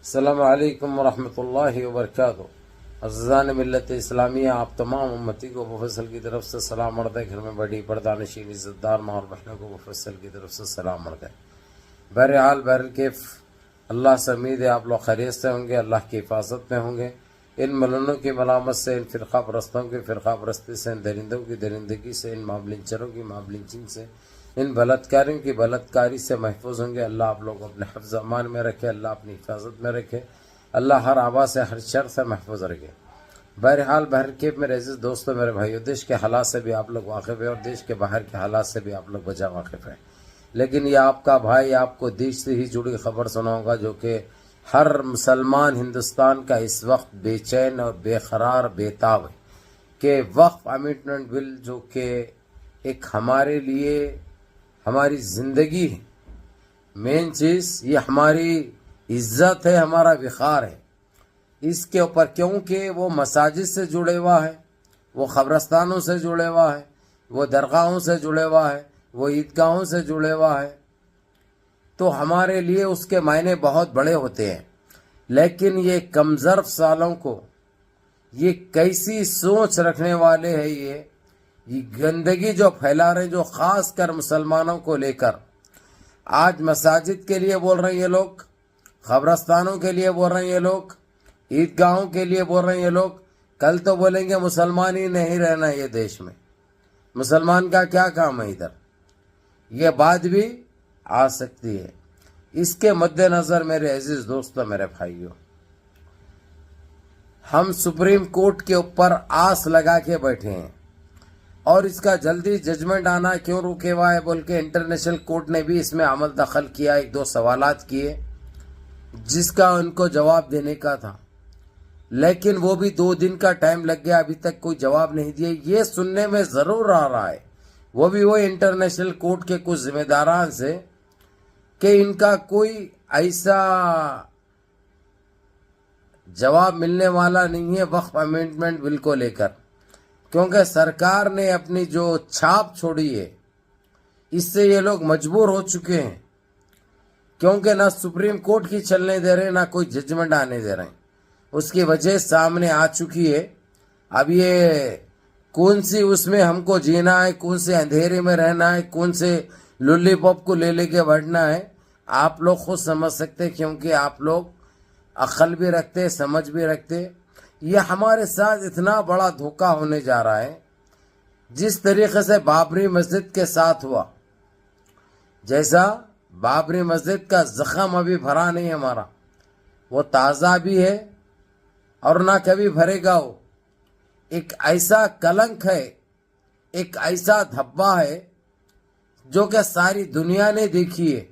السلام علیکم ورحمۃ اللہ وبرکاتہ۔ عزیزان ملت اسلامیہ، آپ تمام امتی کو مفصل کی طرف سے سلام عرض ہے۔ گھر میں بڑی پردہ نشین عزت دار ماں اور بہنوں کو مفصل کی طرف سے سلام عرض ہے۔ بہرحال بہرکیف اللہ سے امید ہے آپ لوگ خیریت سے ہوں گے، اللہ کی حفاظت میں ہوں گے۔ ان ملنوں کی ملامت سے، ان فرقہ پرستوں کی فرقہ پرستی سے، ان درندوں کی درندگی سے، ان معاملنچروں کی معاملنچنگ سے، ان بلاتکاریوں کی بلاتکاری سے محفوظ ہوں گے۔ اللہ آپ لوگ اپنے حفظ امان میں رکھے، اللہ اپنی حفاظت میں رکھے، اللہ ہر آبا سے ہر شر سے محفوظ رکھے۔ بہرحال بہرکیف میرے عزیز دوستوں، میرے بھائیو، دیش کے حالات سے بھی آپ لوگ واقف ہیں اور دیش کے باہر کے حالات سے بھی آپ لوگ بجا واقف ہیں، لیکن یہ آپ کا بھائی آپ کو دیش سے ہی جڑی خبر سناؤں گا جو کہ ہر مسلمان ہندوستان کا اس وقت بے چین اور بے قرار بےتاب ہے کہ وقف امینڈمنٹ بل جو کہ ایک ہمارے لیے ہماری زندگی ہے، مین چیز یہ ہماری عزت ہے، ہمارا وقار ہے، اس کے اوپر کیونکہ وہ مساجد سے جڑے ہوا ہے، وہ قبرستانوں سے جڑے ہوا ہے، وہ درگاہوں سے جڑے ہوا ہے، وہ عیدگاہوں سے جڑے ہوا ہے، تو ہمارے لیے اس کے معنی بہت بڑے ہوتے ہیں۔ لیکن یہ کم ظرف سالوں کو یہ کیسی سوچ رکھنے والے ہیں، یہ گندگی جو پھیلا رہے ہیں، جو خاص کر مسلمانوں کو لے کر آج مساجد کے لیے بول رہے ہیں یہ لوگ، قبرستانوں کے لیے بول رہے ہیں یہ لوگ، عیدگاہوں کے لیے بول رہے ہیں یہ لوگ، کل تو بولیں گے مسلمان ہی نہیں رہنا یہ دیش میں، مسلمان کا کیا کام ہے ادھر، یہ بات بھی آ سکتی ہے۔ اس کے مد نظر میرے عزیز دوستوں، میرے بھائیوں، ہم سپریم کورٹ کے اوپر آس لگا کے بیٹھے ہیں اور اس کا جلدی ججمنٹ آنا کیوں رکے ہوا ہے بول کے انٹرنیشنل کورٹ نے بھی اس میں عمل دخل کیا، ایک دو سوالات کیے جس کا ان کو جواب دینے کا تھا، لیکن وہ بھی 2 دن کا ٹائم لگ گیا، ابھی تک کوئی جواب نہیں دیا۔ یہ سننے میں ضرور آ رہا ہے، وہ بھی وہ انٹرنیشنل کورٹ کے کچھ ذمہ داران سے، کہ ان کا کوئی ایسا جواب ملنے والا نہیں ہے وقف امینڈمنٹ بل کو لے کر، کیونکہ سرکار نے اپنی جو چھاپ چھوڑی ہے اس سے یہ لوگ مجبور ہو چکے ہیں، کیونکہ نہ سپریم کورٹ کی چلنے دے رہے، نہ کوئی ججمنٹ آنے دے رہے ہیں۔ اس کی وجہ سامنے آ چکی ہے۔ اب یہ کون سی اس میں ہم کو جینا ہے، کون سے اندھیرے میں رہنا ہے، کون سے لولی پاپ کو لے کے بیٹھنا ہے، آپ لوگ خود سمجھ سکتے، کیونکہ آپ لوگ عقل بھی رکھتے، سمجھ بھی رکھتے۔ یہ ہمارے ساتھ اتنا بڑا دھوکہ ہونے جا رہا ہے، جس طریقے سے بابری مسجد کے ساتھ ہوا، جیسا بابری مسجد کا زخم ابھی بھرا نہیں ہمارا، وہ تازہ بھی ہے اور نہ کبھی بھرے گا۔ وہ ایک ایسا کلنک ہے، ایک ایسا دھبا ہے جو کہ ساری دنیا نے دیکھی ہے۔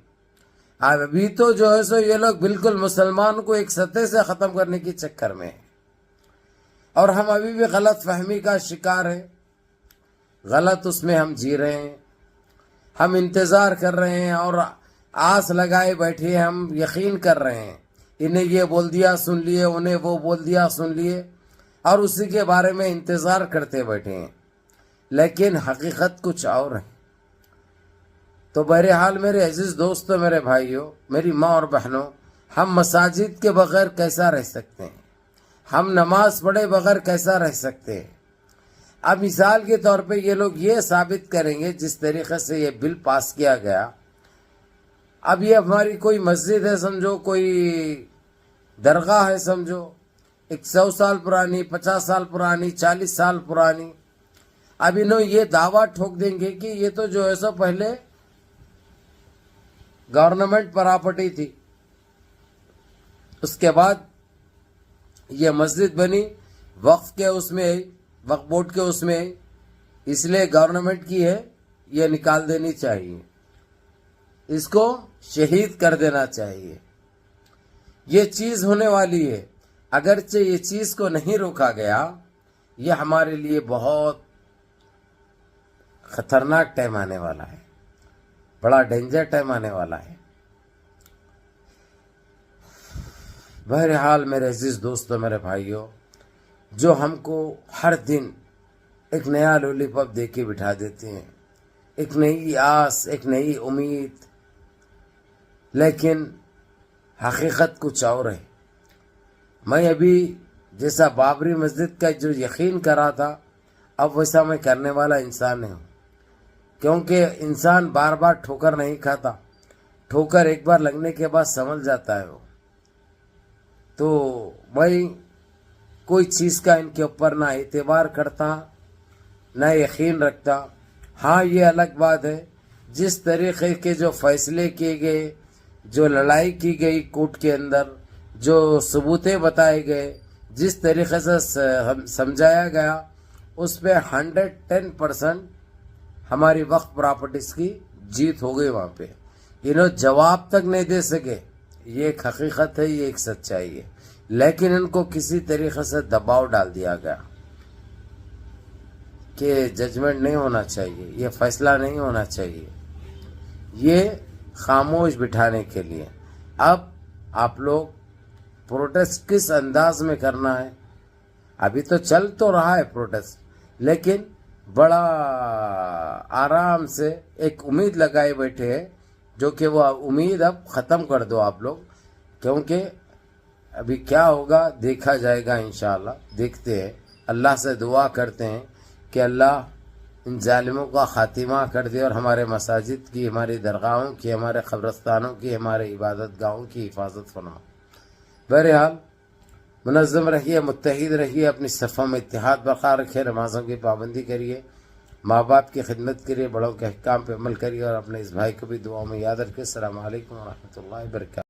ابھی تو جو ہے سو یہ لوگ بالکل مسلمان کو ایک سطح سے ختم کرنے کی چکر میں ہیں، اور ہم ابھی بھی غلط فہمی کا شکار ہیں، غلط اس میں ہم جی رہے ہیں، ہم انتظار کر رہے ہیں اور آس لگائے بیٹھے ہیں، ہم یقین کر رہے ہیں انہیں یہ بول دیا سن لیے، انہیں وہ بول دیا سن لیے، اور اسی کے بارے میں انتظار کرتے بیٹھے ہیں، لیکن حقیقت کچھ اور ہے۔ تو بہرحال میرے عزیز دوستوں، میرے بھائیوں، میری ماں اور بہنوں، ہم مساجد کے بغیر کیسا رہ سکتے ہیں، ہم نماز پڑھے بغیر کیسا رہ سکتے ہیں۔ اب مثال کے طور پہ یہ لوگ یہ ثابت کریں گے، جس طریقے سے یہ بل پاس کیا گیا، اب یہ ہماری کوئی مسجد ہے سمجھو، کوئی درگاہ ہے سمجھو، 100 سال پرانی، 50 سال پرانی، 40 سال پرانی، اب انہوں یہ دعویٰ ٹھوک دیں گے کہ یہ تو جو ہے سو پہلے گورنمنٹ پراپرٹی تھی، اس کے بعد یہ مسجد بنی، وقف کے اس میں، وقف بورڈ کے اس میں، اس لیے گورنمنٹ کی ہے، یہ نکال دینی چاہیے، اس کو شہید کر دینا چاہیے۔ یہ چیز ہونے والی ہے، اگرچہ یہ چیز کو نہیں روکا گیا، یہ ہمارے لیے بہت خطرناک ٹائم آنے والا ہے، بڑا ڈینجر ٹائم آنے والا ہے۔ بہرحال میرے عزیز دوستوں، میرے بھائیوں، جو ہم کو ہر دن ایک نیا لولی پاپ دے کے بٹھا دیتے ہیں، ایک نئی آس، ایک نئی امید، لیکن حقیقت کچھ اور ہے۔ میں ابھی جیسا بابری مسجد کا جو یقین کرا تھا اب ویسا میں کرنے والا انسان نہیں ہوں، کیونکہ انسان بار بار ٹھوکر نہیں کھاتا، ٹھوکر ایک بار لگنے کے بعد سنبھل جاتا ہے وہ. تو میں کوئی چیز کا ان کے اوپر نہ اعتبار کرتا نہ یقین رکھتا. ہاں یہ الگ بات ہے جس طریقے کے جو فیصلے کیے گئے، جو لڑائی کی گئی کورٹ کے اندر، جو ثبوتیں بتائے گئے، جس طریقے سے سمجھایا گیا، اس پہ 110% ہماری وقف پراپرٹیز کی جیت ہو گئی. وہاں پہ انہوں جواب تک نہیں دے سکے. یہ ایک حقیقت ہے، یہ ایک سچائی ہے، لیکن ان کو کسی طریقے سے دباؤ ڈال دیا گیا کہ ججمنٹ نہیں ہونا چاہیے، یہ فیصلہ نہیں ہونا چاہیے، یہ خاموش بٹھانے کے لیے. اب آپ لوگ پروٹیسٹ کس انداز میں کرنا ہے؟ ابھی تو چل تو رہا ہے پروٹیسٹ، لیکن بڑا آرام سے ایک امید لگائے بیٹھے ہیں، جو کہ وہ امید اب ختم کر دو آپ لوگ، کیونکہ ابھی کیا ہوگا دیکھا جائے گا انشاءاللہ. دیکھتے ہیں، اللہ سے دعا کرتے ہیں کہ اللہ ان ظالموں کا خاتمہ کر دے اور ہمارے مساجد کی، ہماری درگاہوں کی، ہمارے قبرستانوں کی، ہمارے عبادت گاہوں کی حفاظت فرما. بہرحال منظم رہیے، متحد رہیے، اپنی صفوں میں اتحاد برقرار رکھیے، نمازوں کی پابندی کریے، ماں باپ کی خدمت کریے، بڑوں کے احکام پہ عمل کریے، اور اپنے اس بھائی کو بھی دعاؤں میں یاد رکھیے. السلام علیکم ورحمۃ اللہ وبرکاتہ.